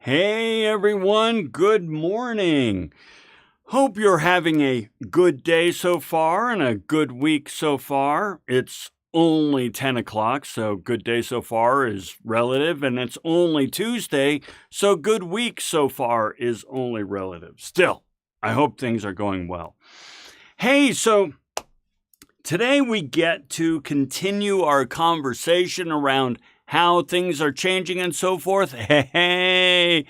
Hey everyone, good morning. Hope you're having a good day so far and a good week so far. It's only 10 o'clock, so good day so far is relative, and it's only Tuesday, so good week so far is only relative. Still, I hope things are going well. Hey, so today we get to continue our conversation around how things are changing and so forth. Hey,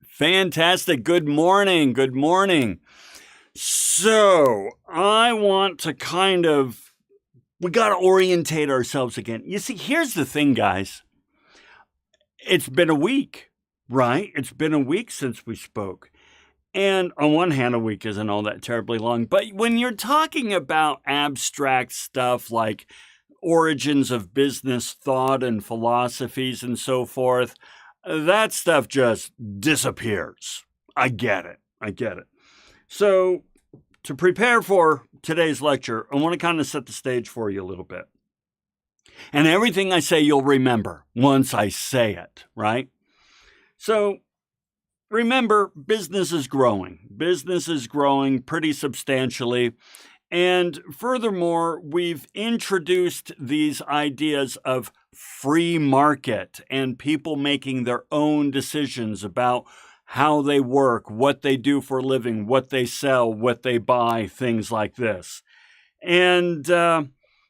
fantastic. Good morning. Good morning. So I want to we got to orientate ourselves again. You see, here's the thing, guys. It's been a week, right? It's been a week since we spoke. And on one hand, a week isn't all that terribly long. But when you're talking about abstract stuff like origins of business thought and philosophies and so forth, that stuff just disappears. I get it. So to prepare for today's lecture, I want to kind of set the stage for you a little bit. And everything I say, you'll remember once I say it, right? So remember, business is growing. Business is growing pretty substantially. And furthermore, we've introduced these ideas of free market and people making their own decisions about how they work, what they do for a living, what they sell, what they buy, things like this. And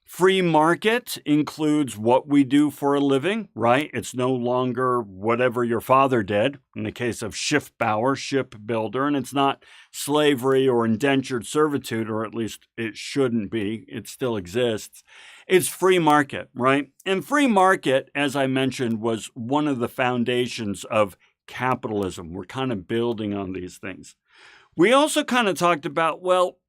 free market includes what we do for a living, right? It's no longer whatever your father did, in the case of Schiffbauer, shipbuilder, and it's not slavery or indentured servitude, or at least it shouldn't be. It still exists. It's free market, right? And free market, as I mentioned, was one of the foundations of capitalism. We're kind of building on these things. We also kind of talked about, well,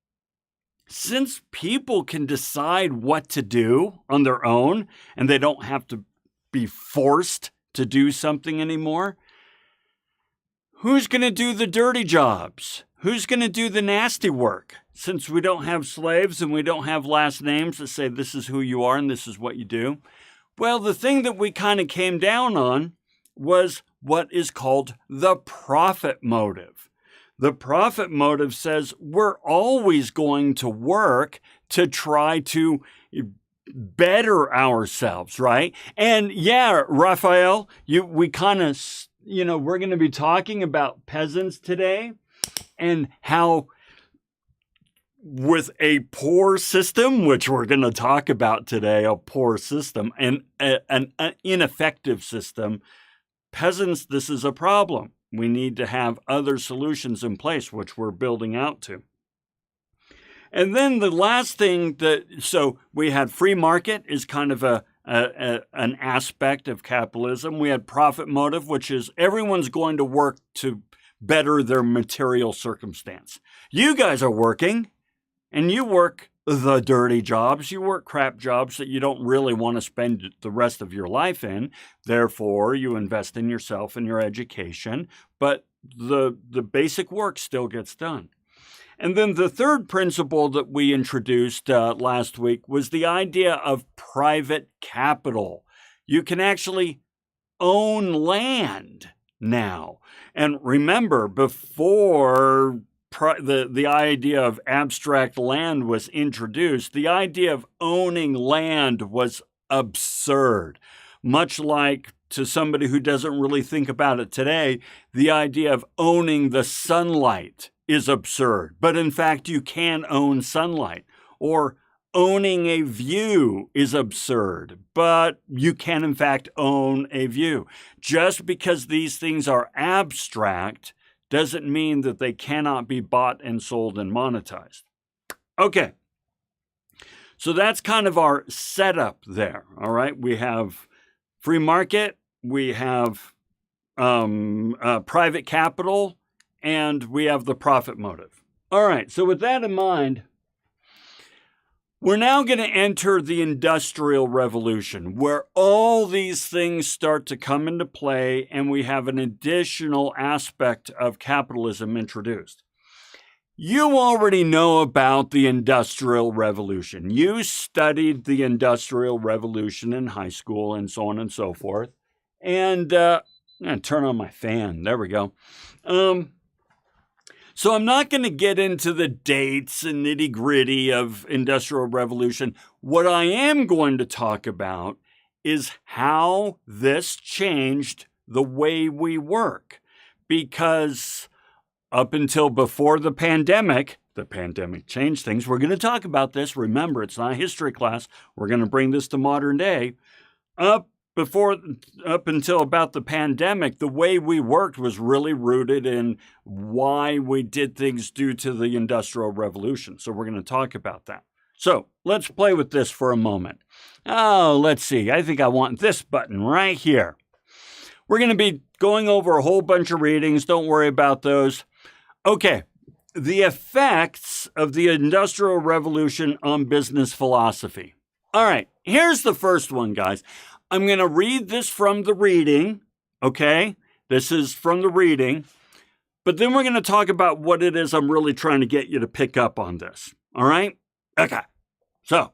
since people can decide what to do on their own and they don't have to be forced to do something anymore, who's going to do the dirty jobs? Who's going to do the nasty work? Since we don't have slaves and we don't have last names that say this is who you are and this is what you do. Well, the thing that we kind of came down on was what is called the profit motive. The profit motive says we're always going to work to try to better ourselves, right? And yeah, Raphael, we kind of, we're going to be talking about peasants today and how with a poor system, which we're going to talk about today, a poor system and an ineffective system, peasants, this is a problem. We need to have other solutions in place, which we're building out to. And then the last thing so we had free market is kind of an aspect of capitalism. We had profit motive, which is everyone's going to work to better their material circumstance. You guys are working, and you work the dirty jobs. You work crap jobs that you don't really want to spend the rest of your life in. Therefore, you invest in yourself and your education, but the basic work still gets done. And then the third principle that we introduced last week was the idea of private capital. You can actually own land now. And remember, before the idea of abstract land was introduced, the idea of owning land was absurd. Much like, to somebody who doesn't really think about it today, the idea of owning the sunlight is absurd. But in fact, you can own sunlight. Or owning a view is absurd, but you can in fact own a view. Just because these things are abstract doesn't mean that they cannot be bought and sold and monetized. Okay, so that's kind of our setup there, all right? We have free market, we have private capital, and we have the profit motive. All right, so with that in mind, we're now going to enter the Industrial Revolution, where all these things start to come into play, and we have an additional aspect of capitalism introduced. You already know about the Industrial Revolution. You studied the Industrial Revolution in high school and so on and so forth. And I'm going to turn on my fan. There we go. So I'm not going to get into the dates and nitty-gritty of Industrial Revolution. What I am going to talk about is how this changed the way we work. Because up until before the pandemic changed things. We're going to talk about this. Remember, it's not a history class. We're going to bring this to modern day. Up until about the pandemic, the way we worked was really rooted in why we did things due to the Industrial Revolution. So we're going to talk about that. So let's play with this for a moment. Oh, let's see. I think I want this button right here. We're going to be going over a whole bunch of readings. Don't worry about those. Okay. The effects of the Industrial Revolution on business philosophy. All right. Here's the first one, guys. I'm going to read this from the reading, okay? This is from the reading. But then we're going to talk about what it is I'm really trying to get you to pick up on this, all right? Okay. So,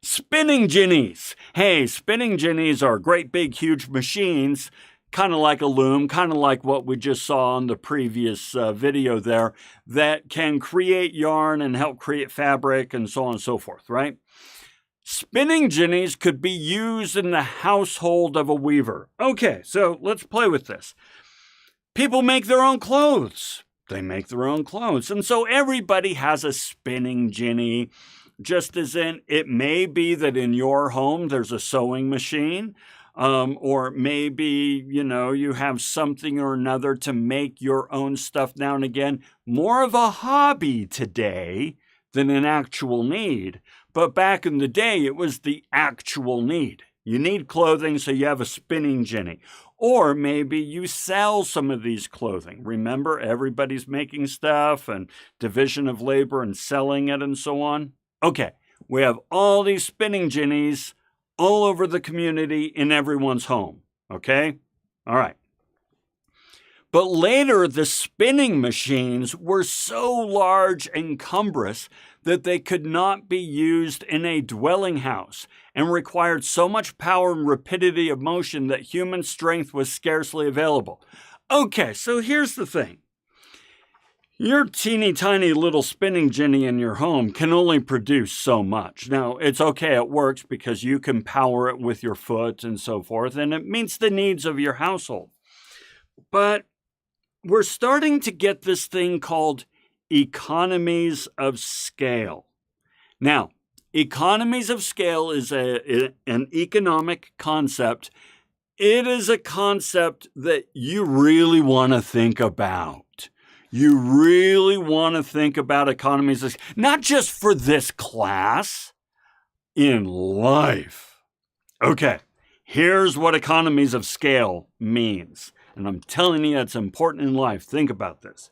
spinning jennies. Hey, spinning jennies are great big huge machines, kind of like a loom, kind of like what we just saw on the previous video there, that can create yarn and help create fabric and so on and so forth, right? Spinning jennies could be used in the household of a weaver. Okay, so let's play with this. People make their own clothes. They make their own clothes. And so everybody has a spinning jenny, just as in it may be that in your home there's a sewing machine, or maybe, you have something or another to make your own stuff now and again. More of a hobby today than an actual need. But back in the day, it was the actual need. You need clothing, so you have a spinning jenny. Or maybe you sell some of these clothing. Remember, everybody's making stuff and division of labor and selling it and so on. Okay, we have all these spinning jennies all over the community in everyone's home. Okay? All right. But later, the spinning machines were so large and cumbrous that they could not be used in a dwelling house and required so much power and rapidity of motion that human strength was scarcely available. Okay, so here's the thing. Your teeny tiny little spinning jenny in your home can only produce so much. Now, it's okay, it works because you can power it with your foot and so forth, and it meets the needs of your household. But we're starting to get this thing called economies of scale. Now, economies of scale is an economic concept. It is a concept that you really want to think about. You really want to think about economies of scale, not just for this class, in life. Okay, here's what economies of scale means. And I'm telling you, it's important in life. Think about this.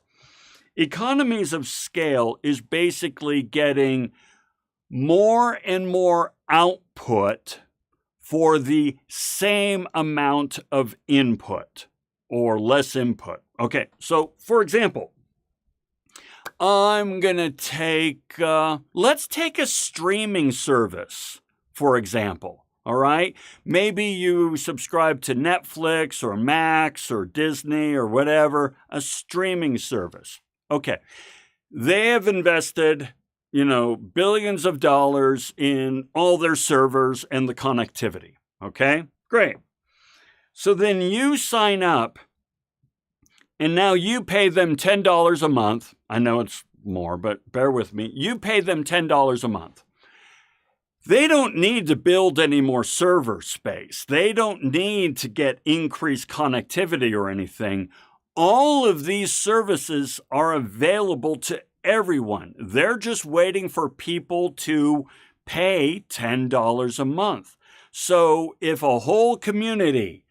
Economies of scale is basically getting more and more output for the same amount of input or less input. Okay, so for example, I'm going to take, let's take a streaming service, for example. All right, maybe you subscribe to Netflix or Max or Disney or whatever, a streaming service. Okay, they have invested, billions of dollars in all their servers and the connectivity. Okay, great. So then you sign up and now you pay them $10 a month. I know it's more, but bear with me. You pay them $10 a month. They don't need to build any more server space. They don't need to get increased connectivity or anything. All of these services are available to everyone. They're just waiting for people to pay $10 a month. So if a whole community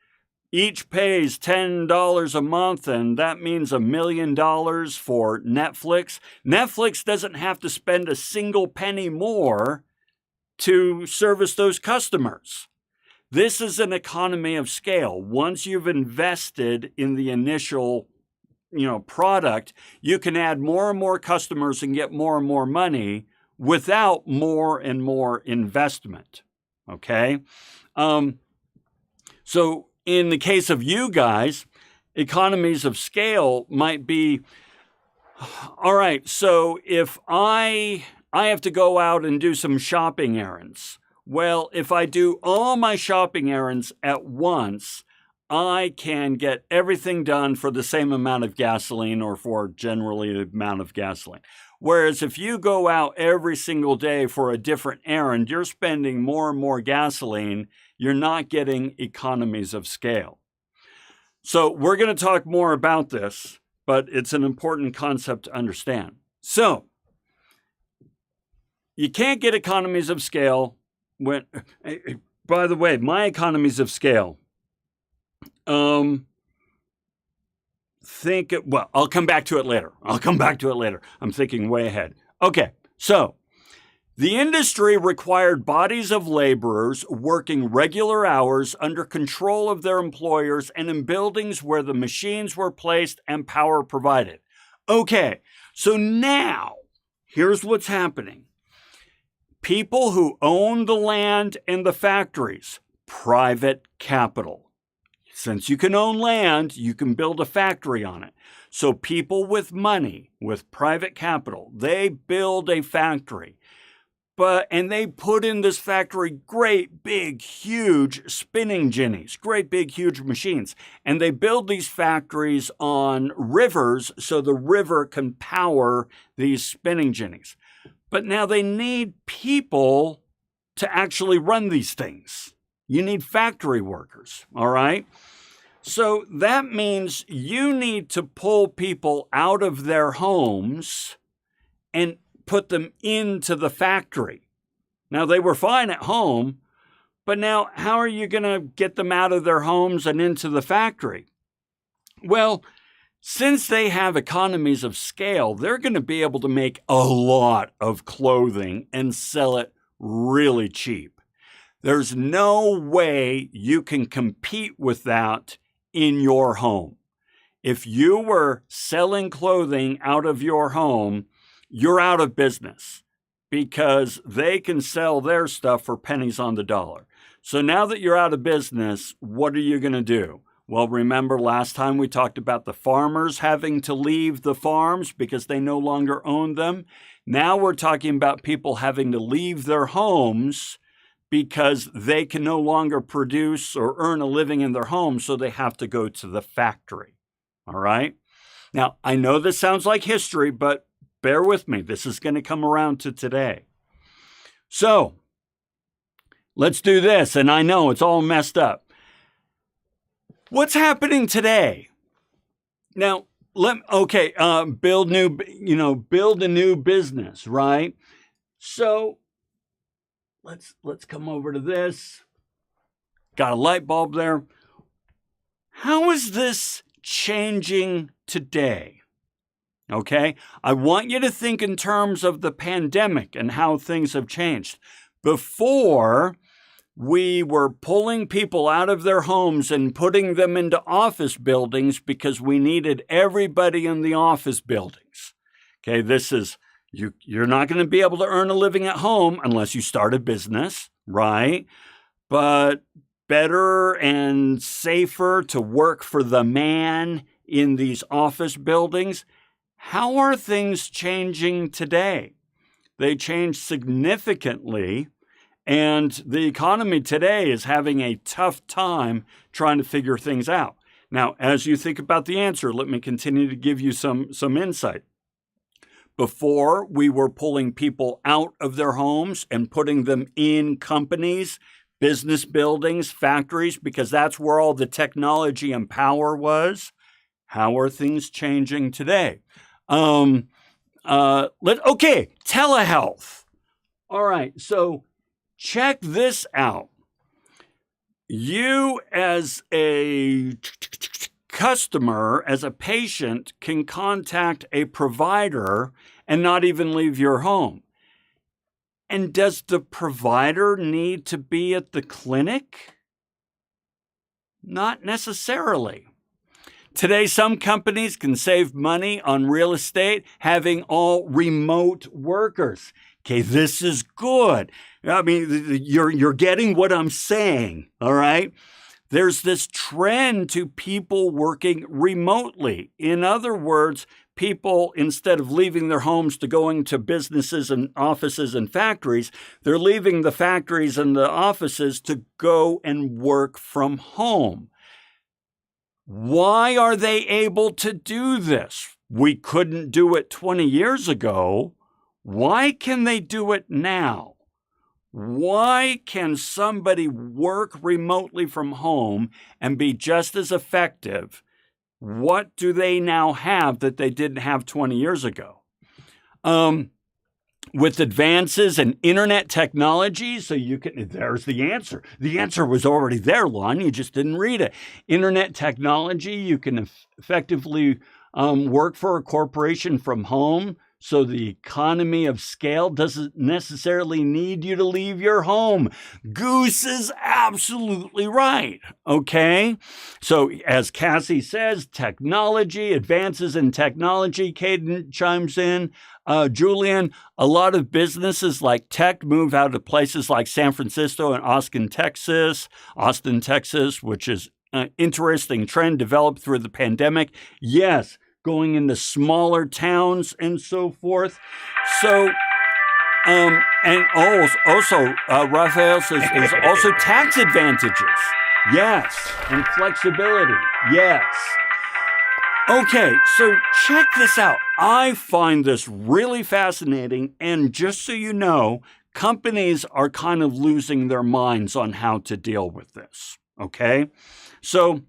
each pays $10 a month, and that means $1 million for Netflix, Netflix doesn't have to spend a single penny more to service those customers. This is an economy of scale. Once you've invested in the initial, product, you can add more and more customers and get more and more money without more and more investment. Okay? So in the case of you guys, economies of scale might be, all right, so if I have to go out and do some shopping errands. Well, if I do all my shopping errands at once, I can get everything done for the same amount of gasoline, or for generally the amount of gasoline. Whereas if you go out every single day for a different errand, you're spending more and more gasoline. You're not getting economies of scale. So we're going to talk more about this, but it's an important concept to understand. So you can't get economies of scale when, by the way, my economies of scale, well, I'll come back to it later. I'm thinking way ahead. Okay, so the industry required bodies of laborers working regular hours under control of their employers and in buildings where the machines were placed and power provided. Okay, so now here's what's happening. People who own the land and the factories, private capital. Since you can own land, you can build a factory on it. So people with money, with private capital, they build a factory. And they put in this factory great, big, huge spinning jennies, great, big, huge machines. And they build these factories on rivers so the river can power these spinning jennies. But now they need people to actually run these things. You need factory workers, all right? So that means you need to pull people out of their homes and put them into the factory. Now, they were fine at home, but now how are you going to get them out of their homes and into the factory? Well, since they have economies of scale, they're going to be able to make a lot of clothing and sell it really cheap. There's no way you can compete with that in your home. If you were selling clothing out of your home, you're out of business because they can sell their stuff for pennies on the dollar. So now that you're out of business, what are you going to do? Well, remember last time we talked about the farmers having to leave the farms because they no longer own them. Now we're talking about people having to leave their homes because they can no longer produce or earn a living in their home, so they have to go to the factory. All right? Now, I know this sounds like history, but bear with me. This is going to come around to today. So, let's do this. And I know it's all messed up. What's happening today? Now, build a new business, right? So, let's come over to this. Got a light bulb there. How is this changing today? Okay, I want you to think in terms of the pandemic and how things have changed. Before, we were pulling people out of their homes and putting them into office buildings because we needed everybody in the office buildings. Okay, this is, you're not going to be able to earn a living at home unless you start a business, right? But better and safer to work for the man in these office buildings. How are things changing today? They changed significantly, and the economy today is having a tough time trying to figure things out. Now, as you think about the answer, let me continue to give you some insight. Before, we were pulling people out of their homes and putting them in companies, business buildings, factories, because that's where all the technology and power was. How are things changing today? Telehealth. All right, so check this out. You as a customer, as a patient, can contact a provider and not even leave your home. And does the provider need to be at the clinic? Not necessarily. Today, some companies can save money on real estate having all remote workers. Okay, this is good. I mean, you're getting what I'm saying, all right? There's this trend to people working remotely. In other words, people, instead of leaving their homes to going to businesses and offices and factories, they're leaving the factories and the offices to go and work from home. Why are they able to do this? We couldn't do it 20 years ago. Why can they do it now? Why can somebody work remotely from home and be just as effective? What do they now have that they didn't have 20 years ago? With advances in internet technology, there's the answer. The answer was already there, Lon, you just didn't read it. Internet technology, you can effectively work for a corporation from home. So the economy of scale doesn't necessarily need you to leave your home. Goose is absolutely right, okay? So as Cassie says, technology, advances in technology, Caden chimes in. Julian, a lot of businesses like tech move out of places like San Francisco and Austin, Texas, which is an interesting trend developed through the pandemic. Yes, going into smaller towns and so forth. So, and also, Raphael says there's also tax advantages. Yes. And flexibility. Yes. Okay, so check this out. I find this really fascinating. And just so you know, companies are kind of losing their minds on how to deal with this. Okay? So,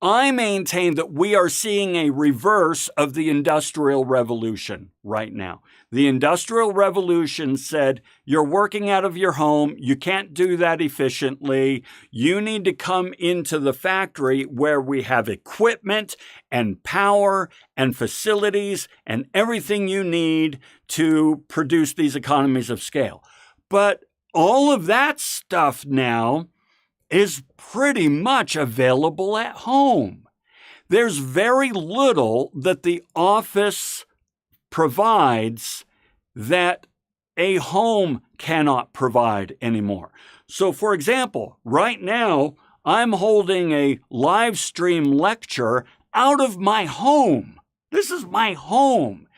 I maintain that we are seeing a reverse of the Industrial Revolution right now. The Industrial Revolution said, you're working out of your home, you can't do that efficiently, you need to come into the factory where we have equipment and power and facilities and everything you need to produce these economies of scale. But all of that stuff now is pretty much available at home. There's very little that the office provides that a home cannot provide anymore. So, for example, right now, I'm holding a live stream lecture out of my home. This is my home.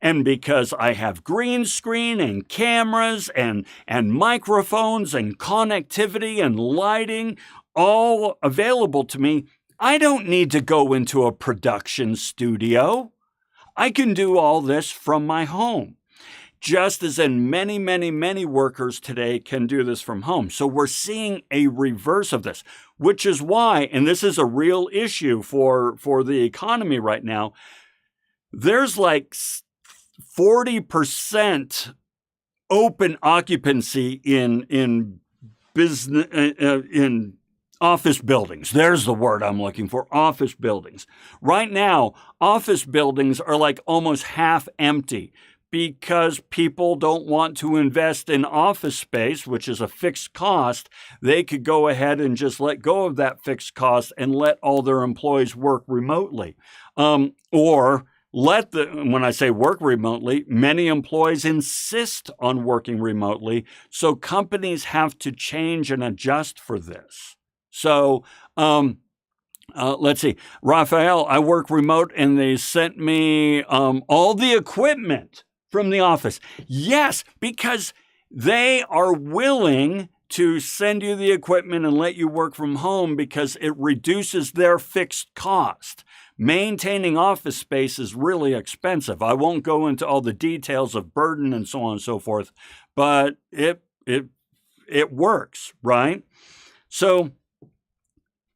And because I have green screen and cameras and microphones and connectivity and lighting all available to me, I don't need to go into a production studio. I can do all this from my home, just as in many workers today can do this from home. So we're seeing a reverse of this, which is why, and this is a real issue for the economy right now, there's like 40% open occupancy in business in office buildings. There's the word I'm looking for, office buildings. Right now, office buildings are like almost half empty because people don't want to invest in office space, which is a fixed cost. They could go ahead and just let go of that fixed cost and let all their employees work remotely. When I say work remotely, many employees insist on working remotely, so companies have to change and adjust for this. So, let's see. Raphael, I work remote and they sent me all the equipment from the office. Yes, because they are willing to send you the equipment and let you work from home because it reduces their fixed cost. Maintaining office space is really expensive. I won't go into all the details of burden and so on and so forth, but it works, right? So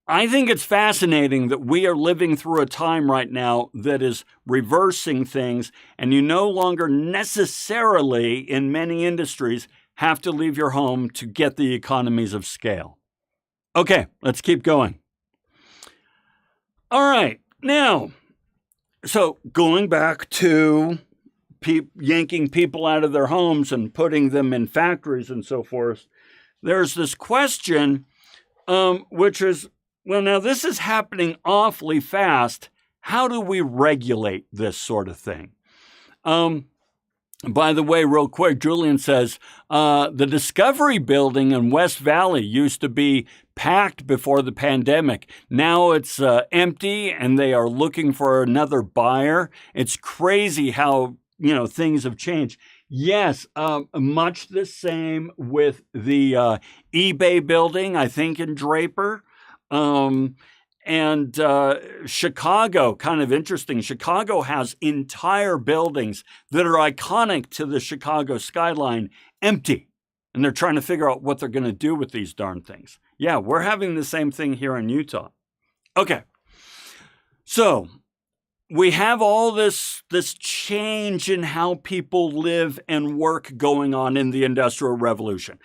I think it's fascinating that we are living through a time right now that is reversing things, and you no longer necessarily, in many industries, have to leave your home to get the economies of scale. Okay, let's keep going. All right. Now, so going back to yanking people out of their homes and putting them in factories and so forth, there's this question, which is, well, now this is happening awfully fast. How do we regulate this sort of thing? By the way, real quick, Julian says, the Discovery Building in West Valley used to be packed before the pandemic. Now it's empty and they are looking for another buyer. It's crazy how, things have changed. Yes, much the same with the eBay building, I think, in Draper. And Chicago, kind of interesting. Chicago has entire buildings that are iconic to the Chicago skyline empty. And they're trying to figure out what they're going to do with these darn things. Yeah, we're having the same thing here in Utah. Okay. So we have all this change in how people live and work going on in the Industrial Revolution.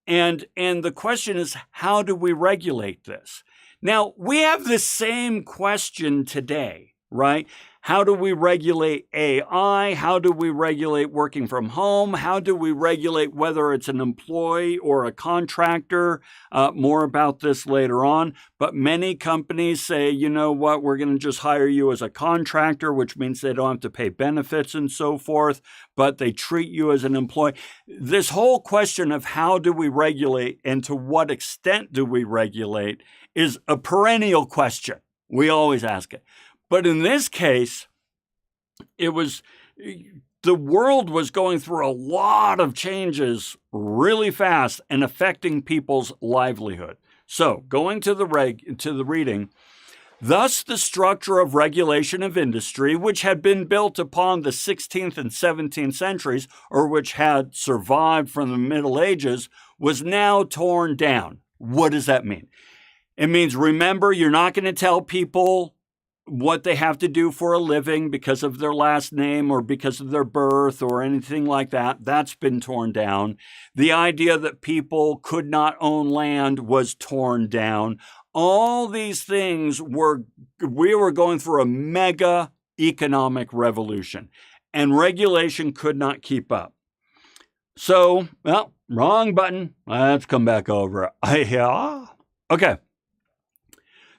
And the question is, how do we regulate this? Now, we have the same question today, right? How do we regulate AI? How do we regulate working from home? How do we regulate whether it's an employee or a contractor? More about this later on. But many companies say, you know what, we're going to just hire you as a contractor, which means they don't have to pay benefits and so forth, but they treat you as an employee. This whole question of how do we regulate and to what extent do we regulate is a perennial question. We always ask it. But in this case, the world was going through a lot of changes really fast and affecting people's livelihood. So going to the reading, thus the structure of regulation of industry, which had been built upon the 16th and 17th centuries, or which had survived from the Middle Ages, was now torn down. What does that mean? It means, remember, you're not going to tell people what they have to do for a living because of their last name or because of their birth or anything like that. That's been torn down. The idea that people could not own land was torn down. All these things we were going through a mega economic revolution, and regulation could not keep up. So, well, wrong button. Let's come back over. Yeah. Okay.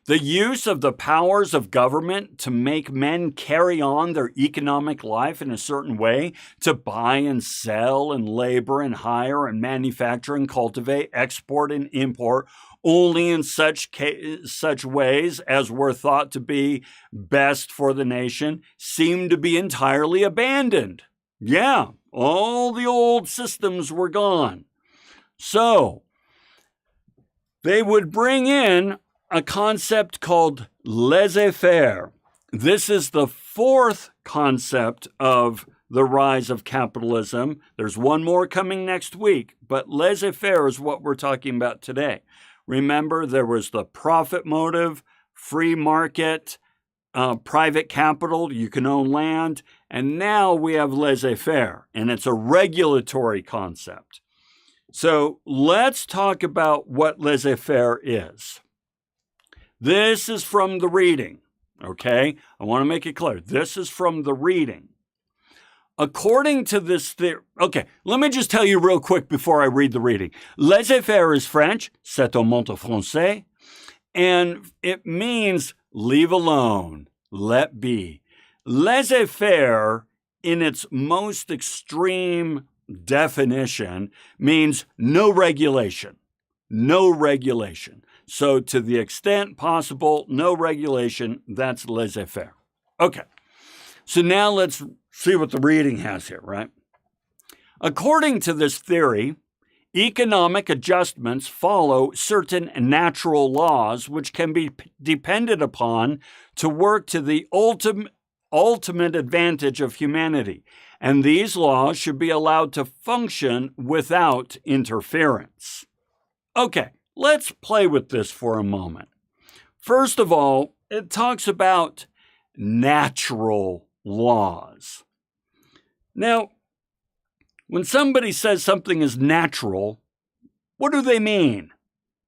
The use of the powers of government to make men carry on their economic life in a certain way, to buy and sell and labor and hire and manufacture and cultivate, export and import, only in such ways as were thought to be best for the nation, seemed to be entirely abandoned. Yeah, all the old systems were gone. So they would bring in a concept called laissez-faire. This is the fourth concept of the rise of capitalism. There's one more coming next week, but laissez-faire is what we're talking about today. Remember, there was the profit motive, free market, private capital, you can own land, and now we have laissez-faire, and it's a regulatory concept. So let's talk about what laissez-faire is. This is from the reading, okay? I want to make it clear. This is from the reading. According to this theory, okay, let me just tell you real quick before I read the reading. Laissez-faire is French, c'est un mot français, and it means leave alone, let be. Laissez-faire, in its most extreme definition, means no regulation. No regulation. So to the extent possible, no regulation, that's laissez-faire. Okay, so now let's see what the reading has here, right? According to this theory, economic adjustments follow certain natural laws which can be depended upon to work to the ultimate advantage of humanity, and these laws should be allowed to function without interference. Okay. Let's play with this for a moment. First of all, it talks about natural laws. Now, when somebody says something is natural, what do they mean?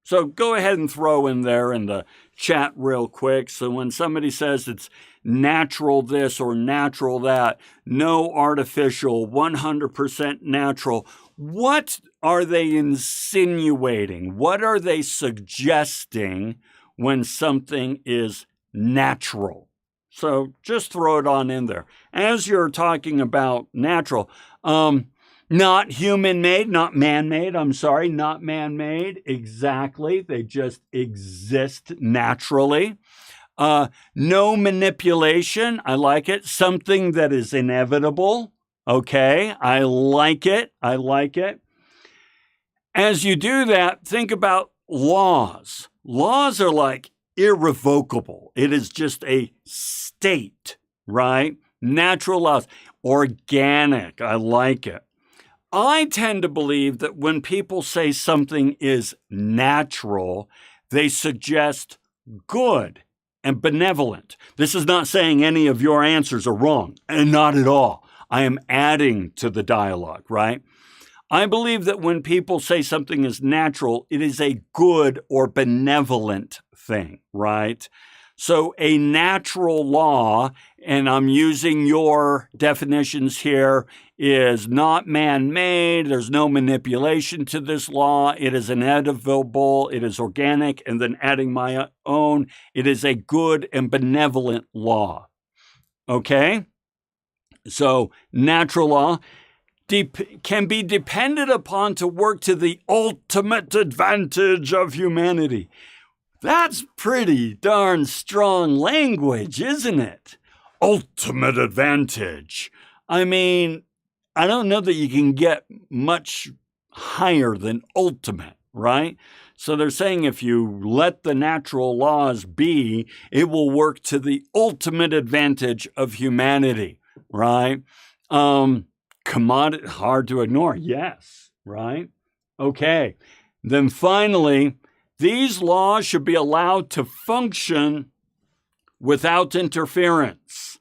So go ahead and throw in there in the chat real quick. So when somebody says it's natural this or natural that, no artificial, 100% natural, what are they insinuating? What are they suggesting when something is natural? So just throw it on in there. As you're talking about natural, Not human-made, not man-made. I'm sorry, not man-made. Exactly. They just exist naturally. No manipulation. I like it. Something that is inevitable. Okay, I like it. I like it. As you do that, think about laws. Laws are like irrevocable. It is just a state, right? Natural laws. Organic. I like it. I tend to believe that when people say something is natural, they suggest good and benevolent. This is not saying any of your answers are wrong, and not at all. I am adding to the dialogue, right? I believe that when people say something is natural, it is a good or benevolent thing, right? So a natural law, and I'm using your definitions here, is not man-made. There's no manipulation to this law. It is inevitable. It is organic. And then adding my own, it is a good and benevolent law. Okay? So natural law can be depended upon to work to the ultimate advantage of humanity. That's pretty darn strong language, isn't it? Ultimate advantage. I mean, I don't know that you can get much higher than ultimate, right? So they're saying if you let the natural laws be, it will work to the ultimate advantage of humanity, right? Commodity, hard to ignore. Yes, right? Okay. Then finally, these laws should be allowed to function without interference.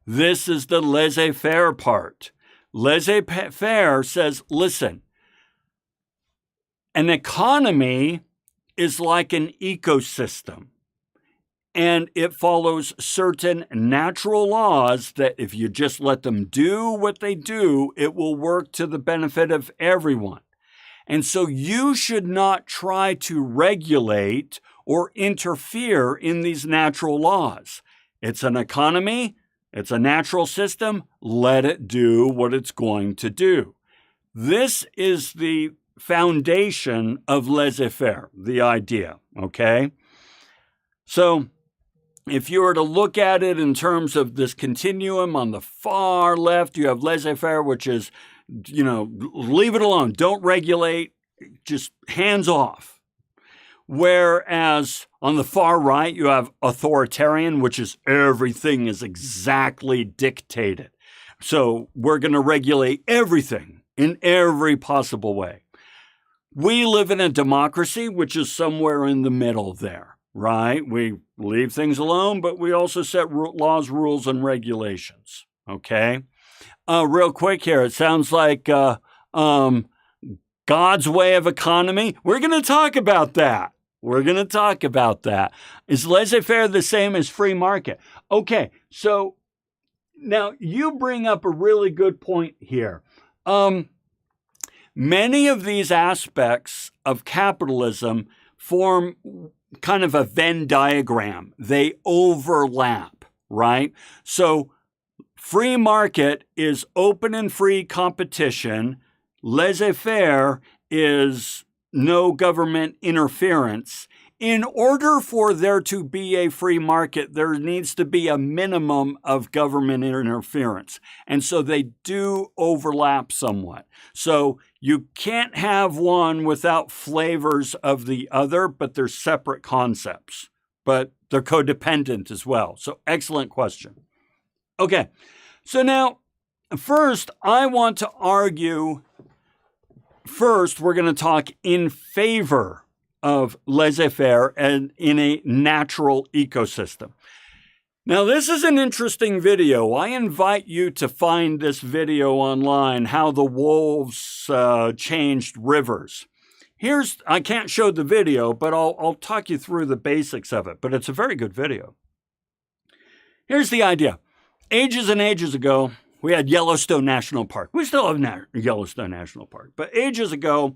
This is the laissez-faire part. Laissez-faire says, listen, an economy is like an ecosystem, and it follows certain natural laws that if you just let them do what they do, it will work to the benefit of everyone. And so you should not try to regulate or interfere in these natural laws. It's an economy, it's a natural system, let it do what it's going to do. This is the foundation of laissez-faire, the idea, okay? So if you were to look at it in terms of this continuum, on the far left, you have laissez-faire, which is, leave it alone. Don't regulate, just hands off. Whereas on the far right, you have authoritarian, which is everything is exactly dictated. So we're going to regulate everything in every possible way. We live in a democracy, which is somewhere in the middle there, right? We leave things alone, but we also set laws, rules, and regulations, okay? Real quick here, it sounds like God's way of economy. We're going to talk about that. Is laissez-faire the same as free market? Okay, so now you bring up a really good point here. Many of these aspects of capitalism form kind of a Venn diagram. They overlap, right? So free market is open and free competition. Laissez-faire is no government interference. In order for there to be a free market, there needs to be a minimum of government interference. And so they do overlap somewhat. So you can't have one without flavors of the other, but they're separate concepts. But they're codependent as well. So excellent question. Okay, so now first I want to argue. First, we're going to talk in favor of laissez-faire and in a natural ecosystem. Now, this is an interesting video. I invite you to find this video online, how the wolves changed rivers. I can't show the video, but I'll talk you through the basics of it, but it's a very good video. Here's the idea. Ages and ages ago, we had Yellowstone National Park. We still have Yellowstone National Park. But ages ago,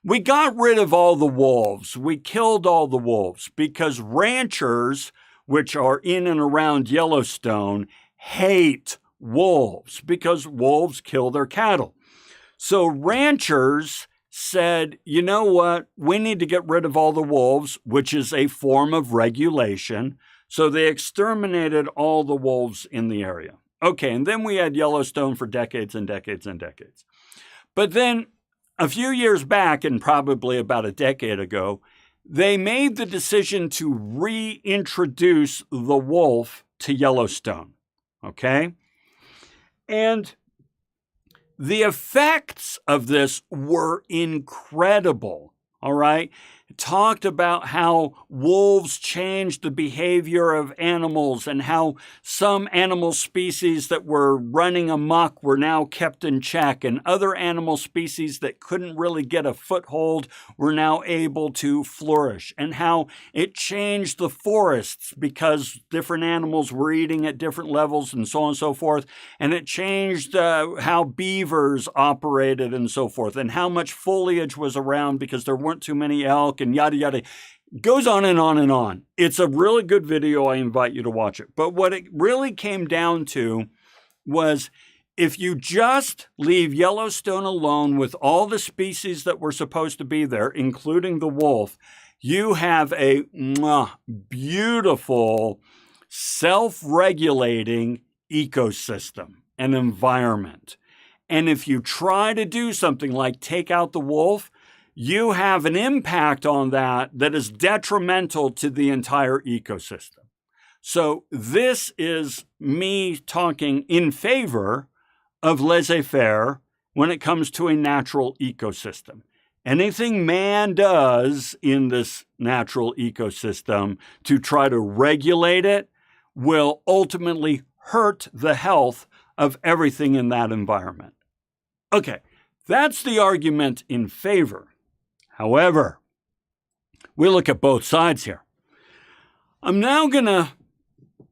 we got rid of all the wolves. We killed all the wolves because ranchers, which are in and around Yellowstone, hate wolves because wolves kill their cattle. So ranchers said, you know what? We need to get rid of all the wolves, which is a form of regulation. So they exterminated all the wolves in the area. Okay, and then we had Yellowstone for decades and decades and decades. But then a few years back, and probably about a decade ago, they made the decision to reintroduce the wolf to Yellowstone. Okay? And the effects of this were incredible. All right? It talked about how wolves changed the behavior of animals and how some animal species that were running amok were now kept in check, and other animal species that couldn't really get a foothold were now able to flourish, and how it changed the forests because different animals were eating at different levels and so on and so forth, and it changed how beavers operated and so forth, and how much foliage was around because there weren't too many elk and yada, yada. Goes on and on and on. It's a really good video. I invite you to watch it. But what it really came down to was if you just leave Yellowstone alone with all the species that were supposed to be there, including the wolf, you have a beautiful, self-regulating ecosystem and environment. And if you try to do something like take out the wolf, you have an impact on that is detrimental to the entire ecosystem. So this is me talking in favor of laissez-faire when it comes to a natural ecosystem. Anything man does in this natural ecosystem to try to regulate it will ultimately hurt the health of everything in that environment. Okay, that's the argument in favor. However, we look at both sides here. I'm now going to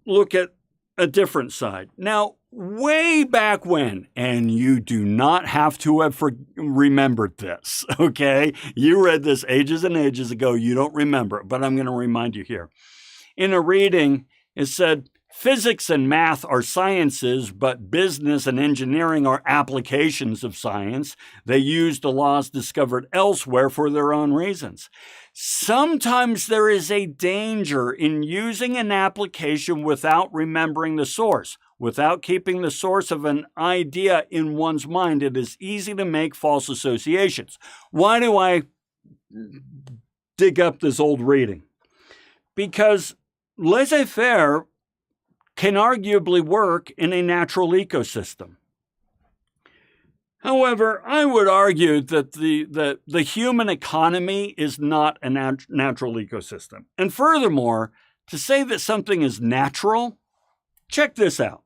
look at a different side. Now, way back when, and you do not have to have remembered this, okay? You read this ages and ages ago. You don't remember it, but I'm going to remind you here. In a reading, it said, physics and math are sciences, but business and engineering are applications of science. They use the laws discovered elsewhere for their own reasons. Sometimes there is a danger in using an application without remembering the source. Without keeping the source of an idea in one's mind, it is easy to make false associations. Why do I dig up this old reading? Because laissez-faire can arguably work in a natural ecosystem. However, I would argue that the human economy is not a natural ecosystem. And furthermore, to say that something is natural, check this out.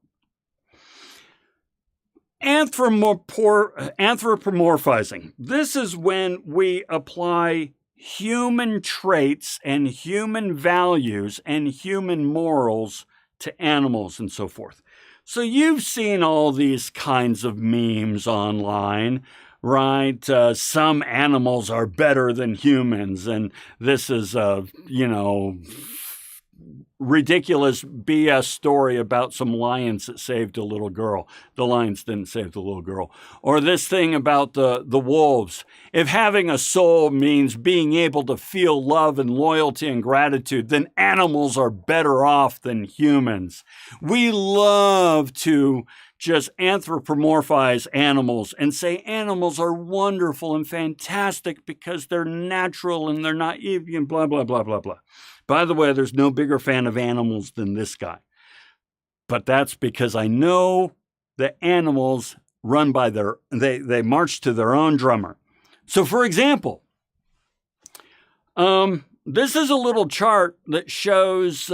Anthropomorphizing. This is when we apply human traits and human values and human morals to animals and so forth. So you've seen all these kinds of memes online, right? Some animals are better than humans, and this is ridiculous BS story about some lions that saved a little girl. The lions didn't save the little girl. Or this thing about the wolves. If having a soul means being able to feel love and loyalty and gratitude, then animals are better off than humans. We love to just anthropomorphize animals and say animals are wonderful and fantastic because they're natural and they're not evil and blah, blah, blah, blah, blah. By the way, there's no bigger fan of animals than this guy. But that's because I know the animals run by they march to their own drummer. So for example, this is a little chart that shows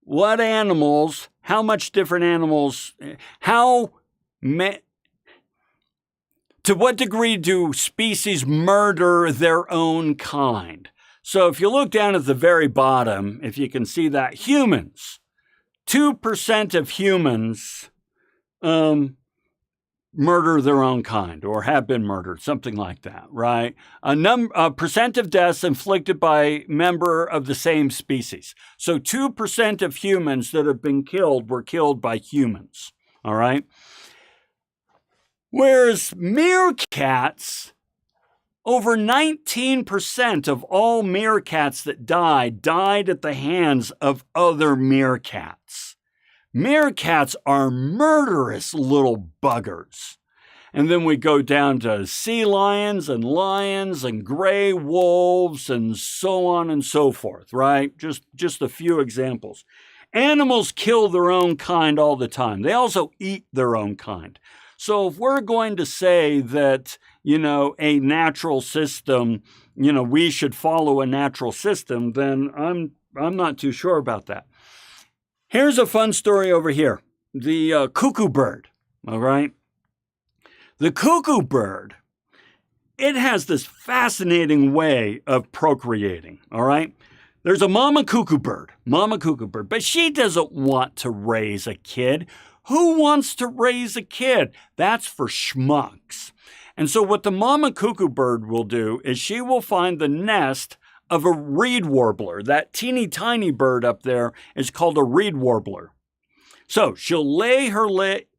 what animals, how much different animals, to what degree do species murder their own kind? So if you look down at the very bottom, if you can see that, humans, 2% of humans murder their own kind or have been murdered, something like that, right? A percent of deaths inflicted by member of the same species. So 2% of humans that have been killed were killed by humans, all right? Whereas meerkats, over 19% of all meerkats that died at the hands of other meerkats. Meerkats are murderous little buggers. And then we go down to sea lions and gray wolves and so on and so forth, right? Just a few examples. Animals kill their own kind all the time. They also eat their own kind. So if we're going to say that, a natural system, we should follow a natural system, then I'm not too sure about that. Here's a fun story over here. The cuckoo bird, all right? The cuckoo bird, it has this fascinating way of procreating, all right? There's a mama cuckoo bird, but she doesn't want to raise a kid. Who wants to raise a kid? That's for schmucks. And so what the mama cuckoo bird will do is she will find the nest of a reed warbler. That teeny tiny bird up there is called a reed warbler. So she'll lay her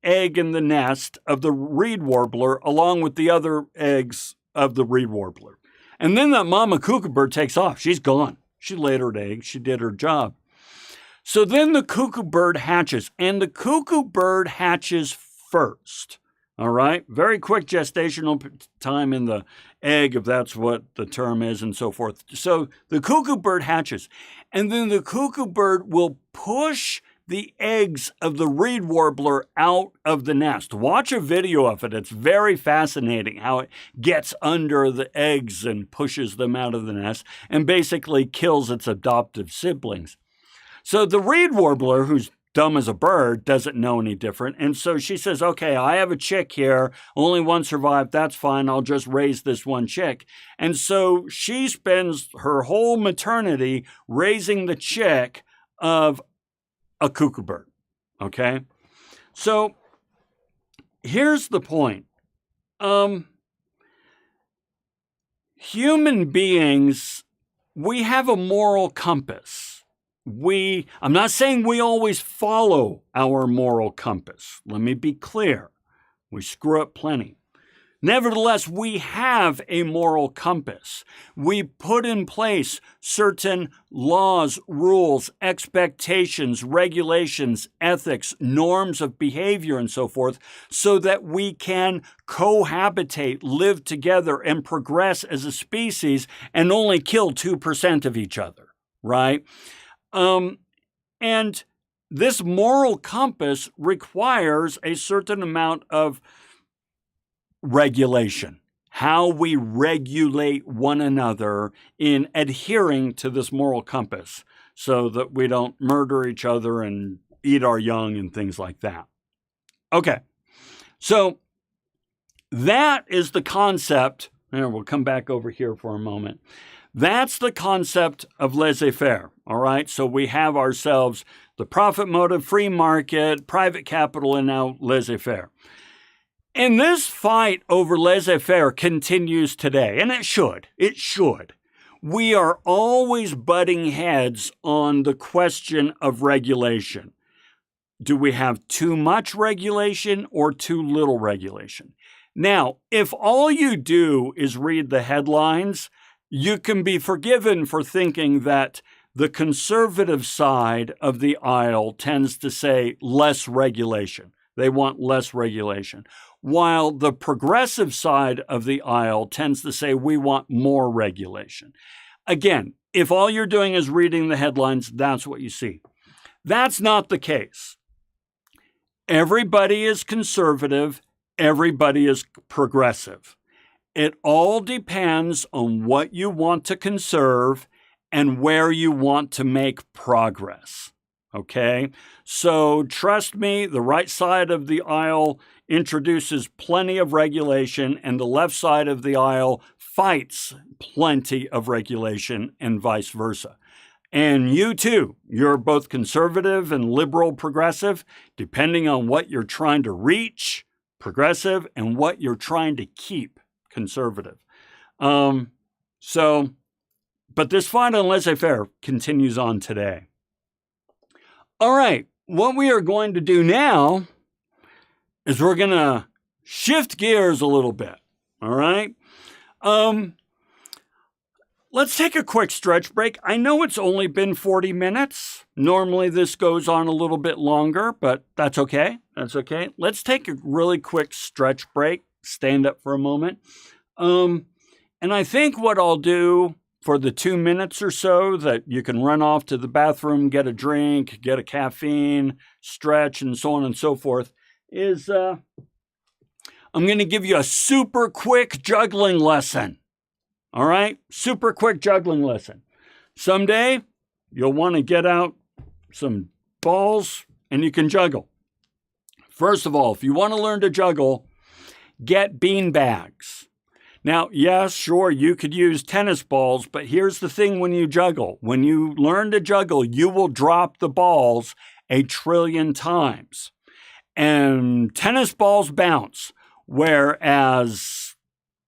egg in the nest of the reed warbler along with the other eggs of the reed warbler. And then that mama cuckoo bird takes off. She's gone. She laid her egg. She did her job. So then the cuckoo bird hatches, and the cuckoo bird hatches first. All right? Very quick gestational time in the egg, if that's what the term is, and so forth. So the cuckoo bird hatches, and then the cuckoo bird will push the eggs of the reed warbler out of the nest. Watch a video of it. It's very fascinating how it gets under the eggs and pushes them out of the nest and basically kills its adoptive siblings. So the reed warbler, who's dumb as a bird, doesn't know any different. And so she says, okay, I have a chick here. Only one survived. That's fine. I'll just raise this one chick. And so she spends her whole maternity raising the chick of a cuckoo bird. Okay? So here's the point. Human beings, we have a moral compass. I'm not saying we always follow our moral compass. Let me be clear. We screw up plenty. Nevertheless, we have a moral compass. We put in place certain laws, rules, expectations, regulations, ethics, norms of behavior, and so forth, so that we can cohabitate, live together, and progress as a species and only kill 2% of each other, right? And this moral compass requires a certain amount of regulation, how we regulate one another in adhering to this moral compass so that we don't murder each other and eat our young and things like that. Okay, so that is the concept. And we'll come back over here for a moment. That's the concept of laissez-faire, all right? So we have ourselves the profit motive, free market, private capital, and now laissez-faire. And this fight over laissez-faire continues today, and it should. It should. We are always butting heads on the question of regulation. Do we have too much regulation or too little regulation? Now, if all you do is read the headlines, you can be forgiven for thinking that the conservative side of the aisle tends to say less regulation. They want less regulation. While the progressive side of the aisle tends to say we want more regulation. Again, if all you're doing is reading the headlines, that's what you see. That's not the case. Everybody is conservative. Everybody is progressive. It all depends on what you want to conserve and where you want to make progress. Okay? So trust me, the right side of the aisle introduces plenty of regulation, and the left side of the aisle fights plenty of regulation, and vice versa. And you too, you're both conservative and liberal progressive, depending on what you're trying to reach, progressive, and what you're trying to keep, conservative. But this fight on laissez-faire continues on today. All right, what we are going to do now is we're going to shift gears a little bit. All right. Let's take a quick stretch break. I know it's only been 40 minutes. Normally this goes on a little bit longer, but that's okay. That's okay. Let's take a really quick stretch break. Stand up for a moment. And I think what I'll do for the 2 minutes or so that you can run off to the bathroom, get a drink, get a caffeine, stretch, and so on and so forth, is I'm going to give you a super quick juggling lesson. All right? Super quick juggling lesson. Someday, you'll want to get out some balls and you can juggle. First of all, if you want to learn to juggle, get bean bags. Now, yes, sure, you could use tennis balls, but here's the thing when you juggle. When you learn to juggle, you will drop the balls 1 trillion times. And tennis balls bounce, whereas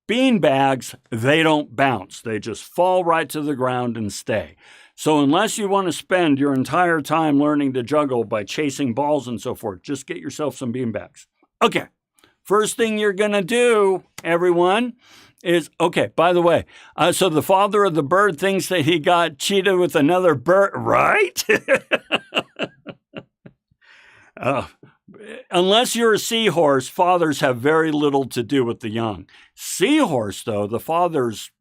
bean bags, they don't bounce. They just fall right to the ground and stay. So unless you want to spend your entire time learning to juggle by chasing balls and so forth, just get yourself some bean bags. Okay, first thing you're going to do, everyone, is, okay, by the way, so the father of the bird thinks that he got cheated with another bird, right? Unless you're a seahorse, fathers have very little to do with the young. Seahorse, though, the fathers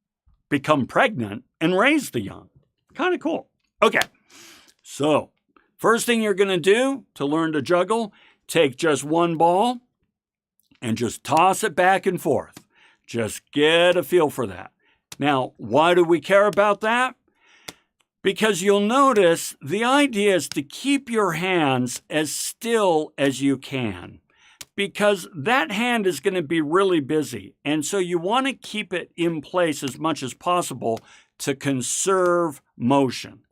become pregnant and raise the young. Kind of cool. Okay, so first thing you're going to do to learn to juggle, take just one ball and just toss it back and forth. Just get a feel for that. Now, why do we care about that? Because you'll notice the idea is to keep your hands as still as you can, because that hand is going to be really busy. And so you want to keep it in place as much as possible to conserve motion.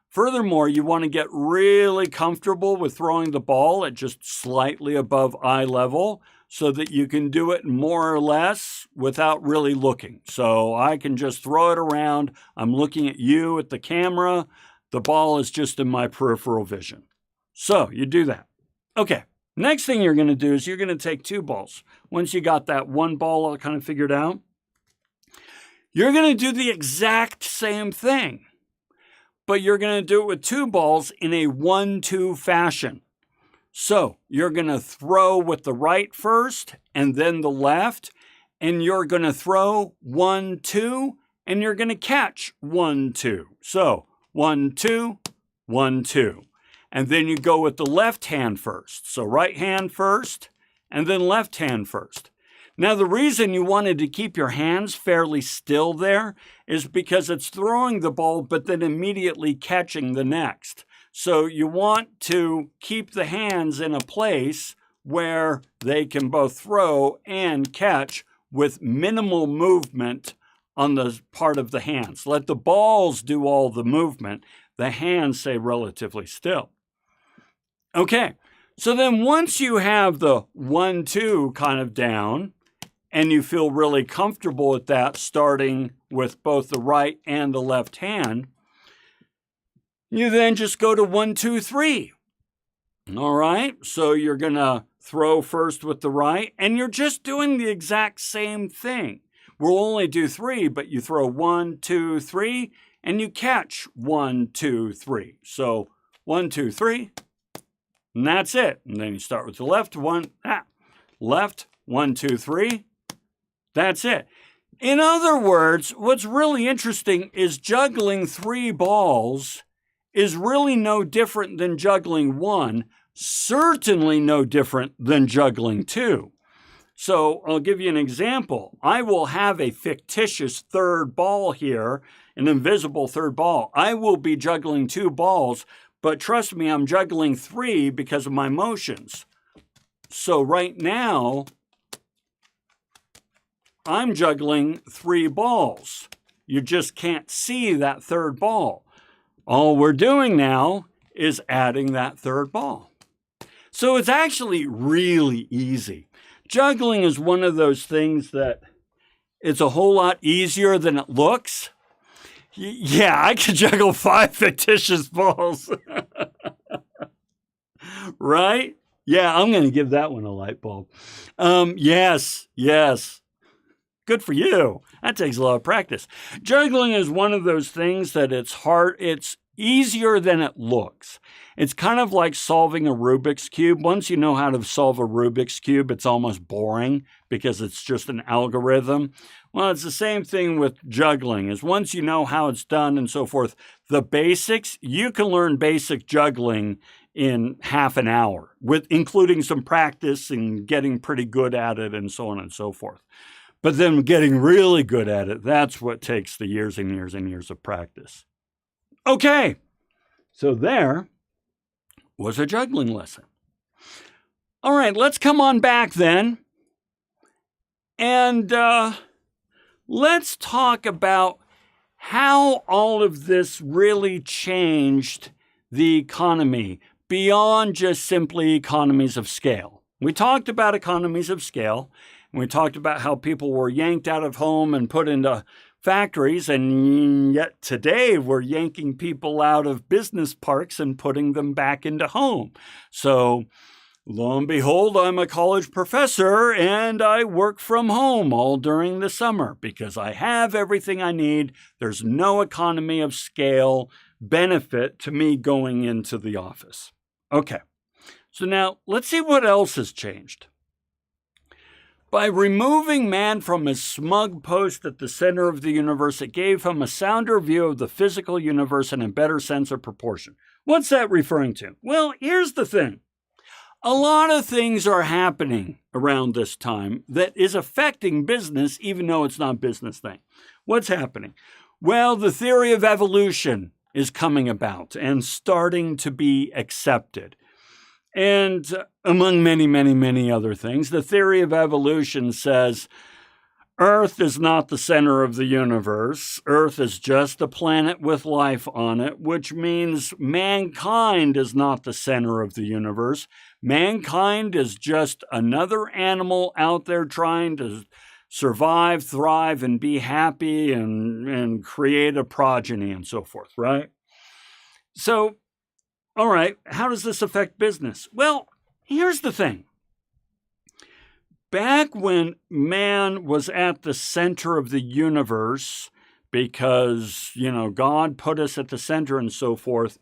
Furthermore, you want to get really comfortable with throwing the ball at just slightly above eye level so that you can do it more or less without really looking. So I can just throw it around. I'm looking at you at the camera. The ball is just in my peripheral vision. So you do that. Okay, next thing you're going to do is you're going to take 2 balls. Once you got that one ball all kind of figured out, you're going to do the exact same thing, but you're going to do it with 2 balls in a 1-2 fashion. So you're going to throw with the right first and then the left, and you're going to throw 1-2, and you're going to catch 1-2. So 1-2, 1-2. And then you go with the left hand first. So right hand first and then left hand first. Now, the reason you wanted to keep your hands fairly still there is because it's throwing the ball, but then immediately catching the next. So you want to keep the hands in a place where they can both throw and catch with minimal movement on the part of the hands. Let the balls do all the movement. The hands stay relatively still. Okay, so then once you have the 1-2 kind of down, and you feel really comfortable with that, starting with both the right and the left hand, you then just go to 1-2-3. All right, so you're going to throw first with the right, and you're just doing the exact same thing. We'll only do 3, but you throw 1-2-3, and you catch 1-2-3. So 1-2-3, and that's it. And then you start with the left, left, 1-2-3. That's it. In other words, what's really interesting is juggling 3 balls is really no different than juggling 1, certainly no different than juggling 2. So I'll give you an example. I will have a fictitious third ball here, an invisible third ball. I will be juggling 2 balls, but trust me, I'm juggling 3 because of my motions. So right now, I'm juggling 3 balls. You just can't see that third ball. All we're doing now is adding that third ball. So it's actually really easy. Juggling is one of those things that it's a whole lot easier than it looks. Yeah, I could juggle 5 fictitious balls. Right? Yeah, I'm going to give that one a light bulb. Yes, yes. Good for you. That takes a lot of practice. Juggling is one of those things that it's hard. It's easier than it looks. It's kind of like solving a Rubik's Cube. Once you know how to solve a Rubik's Cube, it's almost boring because it's just an algorithm. Well, it's the same thing with juggling, is once you know how it's done and so forth, the basics, you can learn basic juggling in half an hour, with including some practice and getting pretty good at it and so on and so forth. But then getting really good at it, that's what takes the years and years and years of practice. Okay, so there was a juggling lesson. All right, let's come on back then. And let's talk about how all of this really changed the economy beyond just simply economies of scale. We talked about economies of scale, and we talked about how people were yanked out of home and put into factories, and yet today we're yanking people out of business parks and putting them back into home. So lo and behold, I'm a college professor and I work from home all during the summer because I have everything I need. There's no economy of scale benefit to me going into the office. Okay, so now let's see what else has changed. By removing man from his smug post at the center of the universe, it gave him a sounder view of the physical universe and a better sense of proportion. What's that referring to? Well, here's the thing. A lot of things are happening around this time that is affecting business, even though it's not a business thing. What's happening? Well, the theory of evolution is coming about and starting to be accepted. And among many, many, many other things, the theory of evolution says Earth is not the center of the universe. Earth is just a planet with life on it, which means mankind is not the center of the universe. Mankind is just another animal out there trying to survive, thrive, and be happy and create a progeny and so forth, right? So, all right, how does this affect business? Well, here's the thing. Back when man was at the center of the universe, because, God put us at the center and so forth,